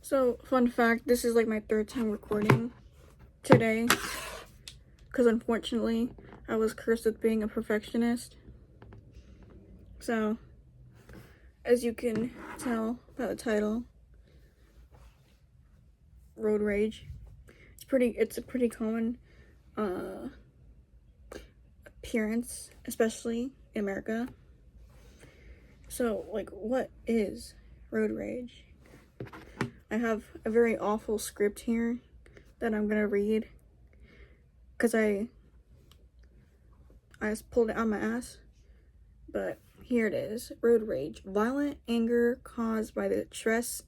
So, fun fact, this is like my third time recording today. Because unfortunately, I was cursed with being a perfectionist. So, as you can tell by the title, road rage. It's a pretty common appearance, especially in America. So, like, what is road rage? I have a very awful script here that I'm gonna read because I just pulled it out my ass, but here it is. Road rage: violent anger caused by the stress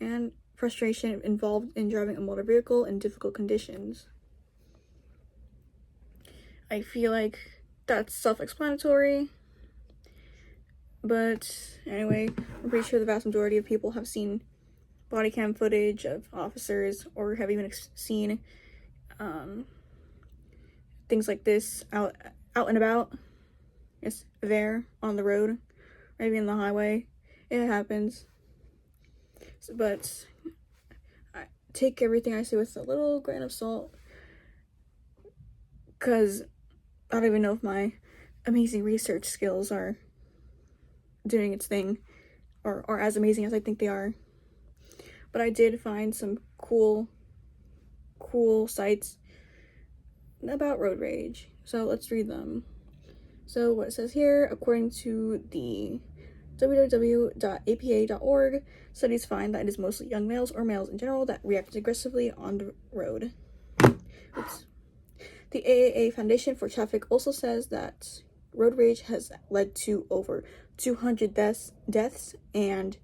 and frustration involved in driving a motor vehicle in difficult conditions. I feel like that's self-explanatory, but anyway, I'm pretty sure the vast majority of people have seen body cam footage of officers or have even seen things like this out and about. It's there on the road, maybe in the highway. It happens. But I take everything I say with a little grain of salt, because I don't even know if my amazing research skills are doing its thing or as amazing as I think they are. But I did find some cool sites about road rage. So let's read them. So what it says here, according to the www.apa.org, studies find that it is mostly young males or males in general that react aggressively on the road. Oops. The AAA Foundation for Traffic also says that road rage has led to over 200 deaths and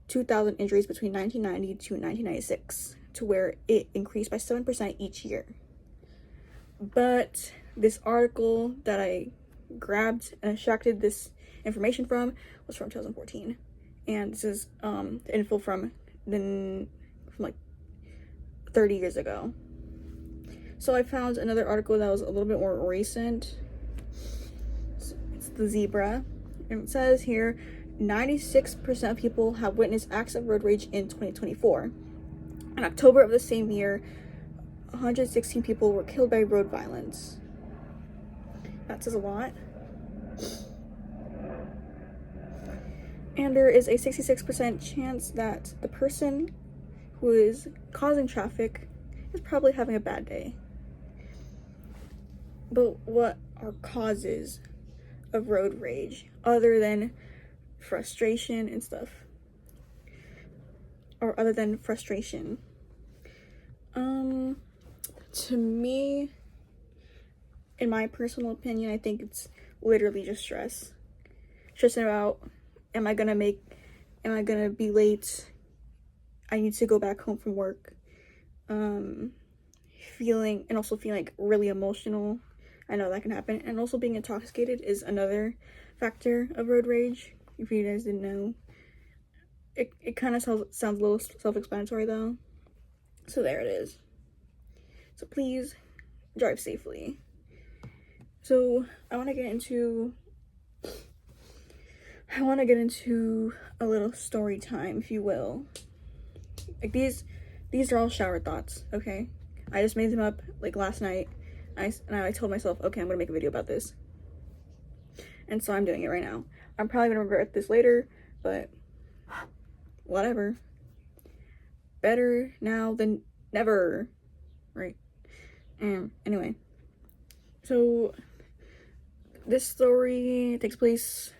2,000 injuries between 1990 to 1996, to where it increased by 7% each year. But this article that I grabbed and extracted this information from was from 2014, and this is the info from like 30 years ago. So I found another article that was a little bit more recent. It's the Zebra, and it says here 96% of people have witnessed acts of road rage in 2024. In October of the same year, 116 people were killed by road violence. That says a lot. And there is a 66% chance that the person who is causing traffic is probably having a bad day. But what are causes of road rage other than frustration and stuff? Or other than frustration? To me, in my personal opinion, I think it's literally just stress. Stressing about, am I gonna be late? I need to go back home from work. Feeling like really emotional. I know that can happen. And also being intoxicated is another factor of road rage, if you guys didn't know. It kind of sounds a little self-explanatory though. So there it is. So please drive safely. So I want to get into a little story time, if you will. Like these are all shower thoughts, okay? I just made them up like last night. I told myself, okay, I'm gonna make a video about this. And so I'm doing it right now. I'm probably gonna regret this later, but whatever. Better now than never, right? Anyway, so this story takes place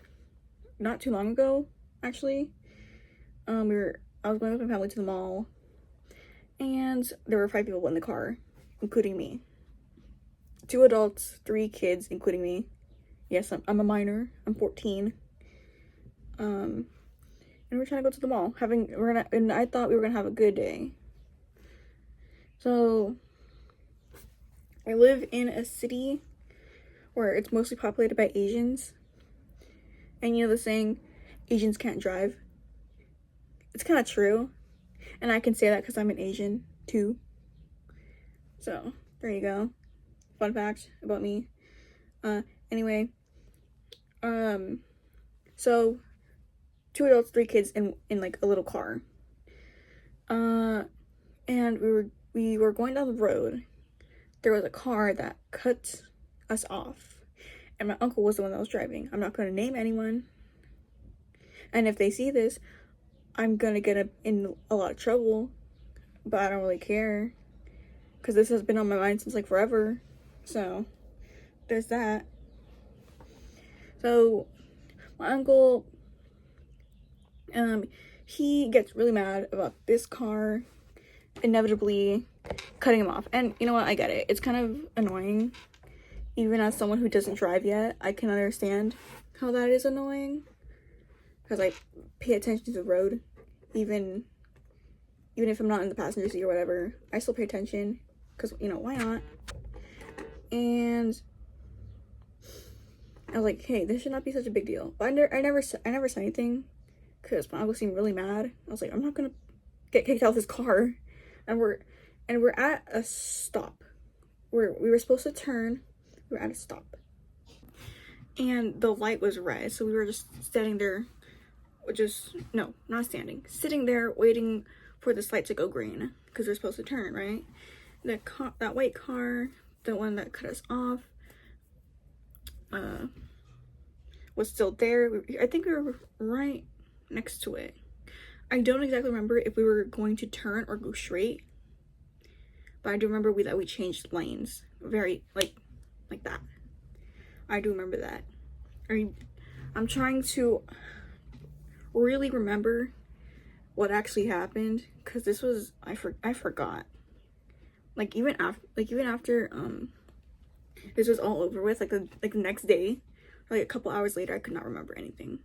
not too long ago, actually. I was going with my family to the mall, and there were 5 people in the car, including me. 2 adults, 3 kids, including me. Yes, I'm a minor. I'm 14. And we're trying to go to the mall. And I thought we were gonna have a good day. So I live in a city where it's mostly populated by Asians. And you know the saying, Asians can't drive? It's kind of true. And I can say that because I'm an Asian too. So there you go. Fun fact about me. Anyway. So 2 adults, 3 kids in like a little car. And we were going down the road. There was a car that cut us off, and my uncle was the one that was driving. I'm not going to name anyone, and if they see this, I'm gonna get in a lot of trouble, but I don't really care, because this has been on my mind since like forever. So there's that. So my uncle, he gets really mad about this car inevitably cutting him off. And you know what, I get it. It's kind of annoying. Even as someone who doesn't drive yet, I can understand how that is annoying, because I pay attention to the road. Even if I'm not in the passenger seat or whatever, I still pay attention, because, you know, why not? And I was like, hey, this should not be such a big deal. But I never said anything, because my uncle seemed really mad. I was like, I'm not gonna get kicked out of this car. And we're at a stop where we were supposed to turn. We were at a stop, and the light was red, so we were just standing there, sitting there waiting for this light to go green, because we're supposed to turn, right? That white car, the one that cut us off, was still there. I think we were right next to it. I don't exactly remember if we were going to turn or go straight, but I do remember that we changed lanes very like that. I do remember that. I'm trying to really remember what actually happened, because this was I forgot. Like even after this was all over with, like the next day, or like a couple hours later, I could not remember anything.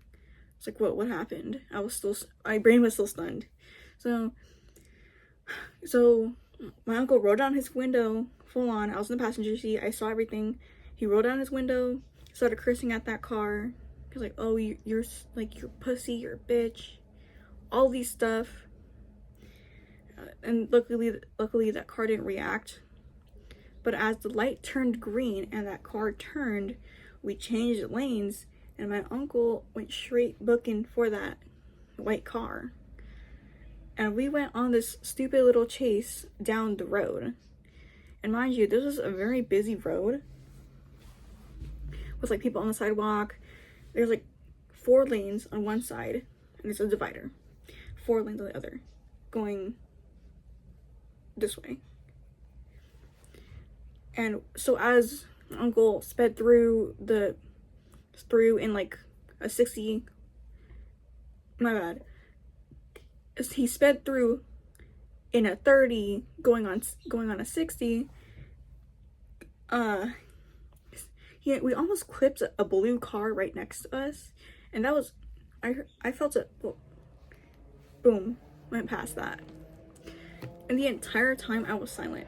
It's like, what happened? My brain was still stunned. So my uncle rolled down his window full on. I was in the passenger seat. I saw everything. He rolled down his window, started cursing at that car. He was like, oh, you're like, you're pussy, you're a bitch, all these stuff. And luckily that car didn't react. But as the light turned green and that car turned, we changed lanes, and my uncle went straight booking for that white car. And we went on this stupid little chase down the road. And mind you, this was a very busy road with like people on the sidewalk. There's like 4 lanes on one side, and it's a divider. 4 lanes on the other, going this way. And so as my uncle sped through in like a 60, my bad, he sped through in a 30 going on a 60. We almost clipped a blue car right next to us, and that was, I felt it, boom, went past that. And the entire time I was silent,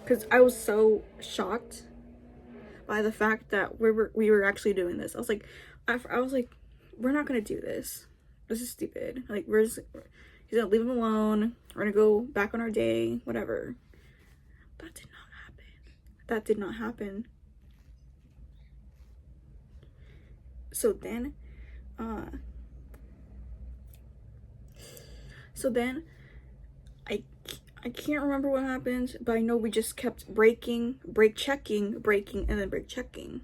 because I was so shocked by the fact that we were actually doing this. I was like, we're not gonna do this. This is stupid. Like, he's gonna leave him alone. We're gonna go back on our day, whatever. That did not happen. So then I can't remember what happened, but I know we just kept braking, brake checking, braking, and then brake checking.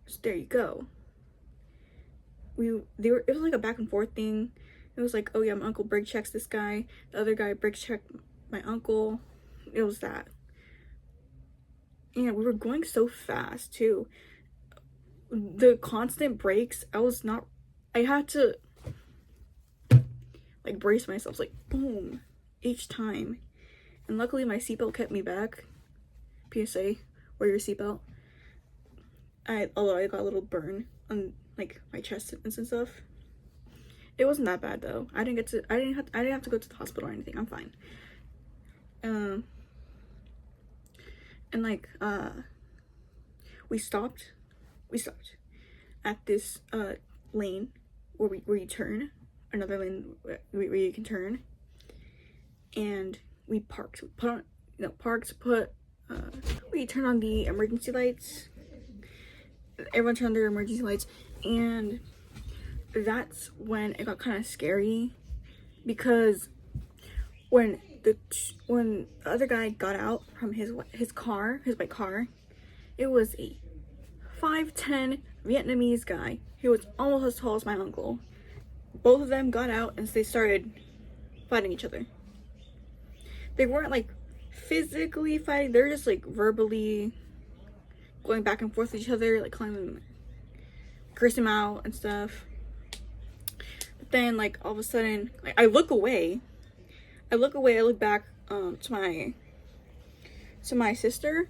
So there you go. It was like a back and forth thing. It was like, oh yeah, my uncle brake checks this guy, the other guy brake checked my uncle. It was that. And we were going so fast too. The constant brakes, I had to like brace myself, like boom, each time. And luckily my seatbelt kept me back. PSA, wear your seatbelt. Although I got a little burn on like my chest and stuff. It wasn't that bad though. I didn't have to go to the hospital or anything. I'm fine. And like we stopped at this lane where you turn, another lane where you can turn, and we parked. We turned on the emergency lights. Everyone turned on their emergency lights, and that's when it got kind of scary, because when the other guy got out from his white car, it was a 5'10" Vietnamese guy. He was almost as tall as my uncle. Both of them got out and they started fighting each other. They weren't like physically fighting, they're just like verbally going back and forth with each other, like calling them, cursing them out and stuff. But then like all of a sudden, like, I look away, I look back to my sister.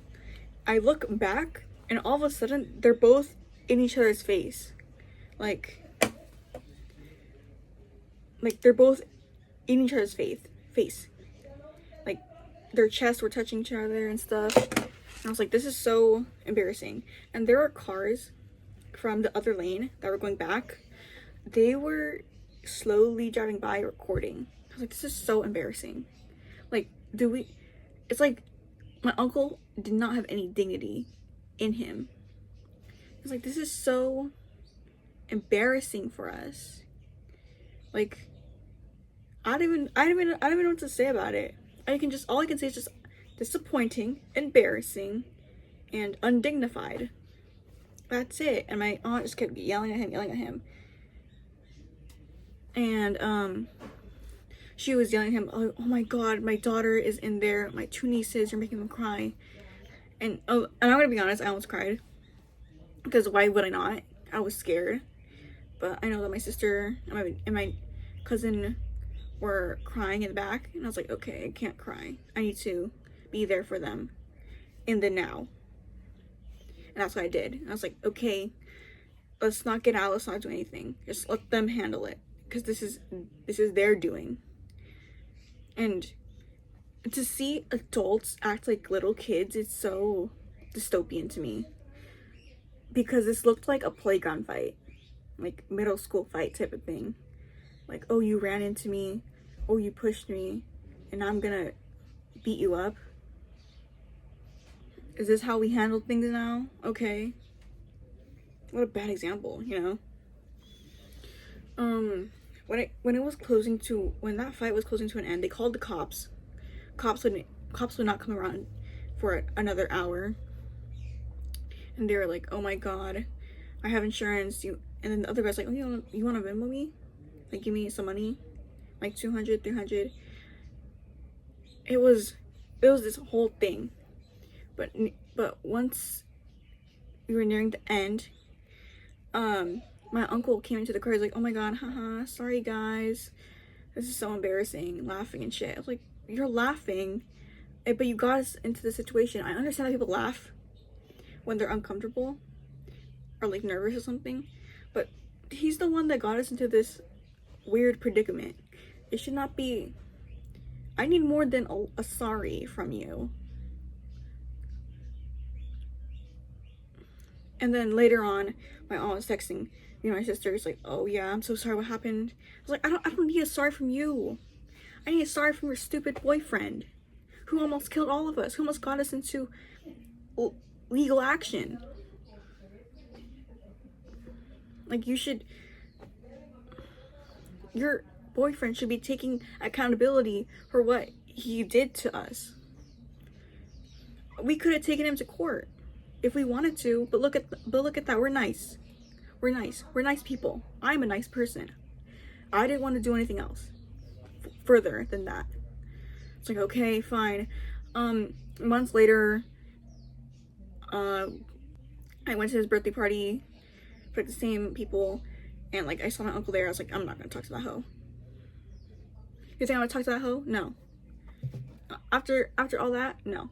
I look back and all of a sudden they're both in each other's face. Like they're both in each other's face. Like their chests were touching each other and stuff. And I was like, this is so embarrassing. And there were cars from the other lane that were going back. They were slowly driving by recording. I was like, this is so embarrassing. Like, it's like my uncle did not have any dignity in him. I was like, this is so embarrassing for us. Like, I don't even know what to say about it. All I can say is just disappointing, embarrassing, and undignified. That's it. And my aunt just kept yelling at him. And she was yelling at him, oh my god, my daughter is in there, my two nieces, you're making them cry. And I'm gonna be honest, I almost cried. Because why would I not? I was scared. But I know that my sister and my cousin were crying in the back. And I was like, okay, I can't cry. I need to be there for them in the now. And that's what I did. And I was like, okay, let's not get out, let's not do anything. Just let them handle it. Because this is their doing. And to see adults act like little kids, it's so dystopian to me. Because this looked like a playground fight. Like middle school fight type of thing. Like, oh, you ran into me. Oh, you pushed me. And I'm gonna beat you up. Is this how we handle things now? Okay. What a bad example, you know? When that fight was closing to an end, they called the cops. Cops would not come around for another hour. And they were like, oh my god, I have insurance. And then the other guy's like, oh, you want to Venmo me? Like, give me some money? Like 200, 300. It was this whole thing. But once we were nearing the end, my uncle came into the car. He's like, oh my god, haha, sorry guys. This is so embarrassing. Laughing and shit. I was like, you're laughing, but you got us into the situation. I understand that people laugh when they're uncomfortable or like nervous or something, but he's the one that got us into this weird predicament. It should not be. I need more than a sorry from you. And then later on, my aunt was texting me and my sister. She's like, oh yeah, I'm so sorry, what happened? I was like, I don't need a sorry from you. I need a sorry from your stupid boyfriend who almost killed all of us, who almost got us into legal action. Like, your boyfriend should be taking accountability for what he did to us. We could have taken him to court if we wanted to, but look at that. We're nice. We're nice people. I'm a nice person. I didn't want to do anything else further than that. It's like, okay, fine. Months later, I went to his birthday party for the same people, and like I saw my uncle there. I was like, I'm not gonna talk to that hoe. You think I'm gonna talk to that hoe? No. After all that, no.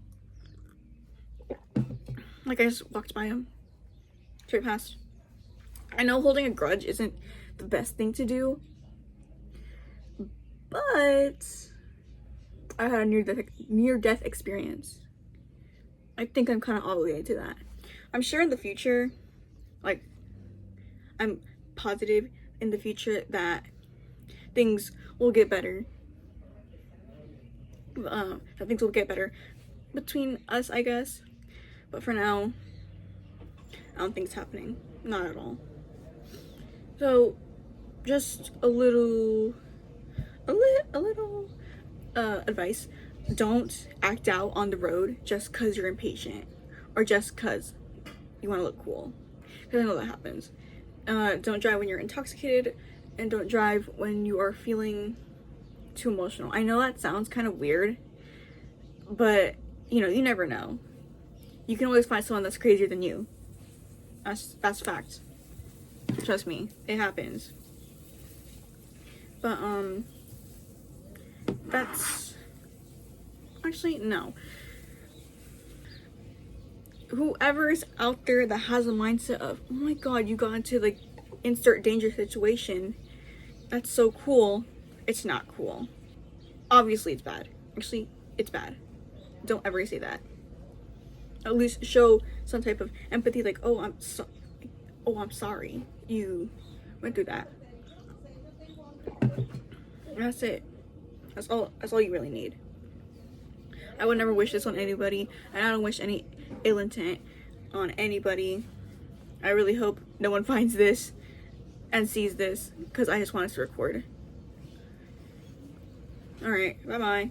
Like, I just walked by him, straight past. I know holding a grudge isn't the best thing to do, but I had a near-death experience. I think I'm kind of obligated to that. I'm sure in the future, like, I'm positive in the future that things will get better. That things will get better between us, I guess. But for now, I don't think it's happening. Not at all. So, just a little advice: don't act out on the road just because you're impatient or just because you want to look cool, because I know that happens. Don't drive when you're intoxicated, and don't drive when you are feeling too emotional. I know that sounds kind of weird, but you know, you never know. You can always find someone that's crazier than you. That's fact. Trust me, it happens. But that's actually no. Whoever's out there that has a mindset of, oh my god, you got into like insert danger situation, that's so cool. It's not cool. Obviously it's bad. Actually, it's bad. Don't ever say that. At least show some type of empathy, like, oh, I'm sorry you went through that. And that's it. That's all you really need. I would never wish this on anybody, and I don't wish any ill intent on anybody. I really hope no one finds this and sees this, because I just wanted to record. Alright, bye bye.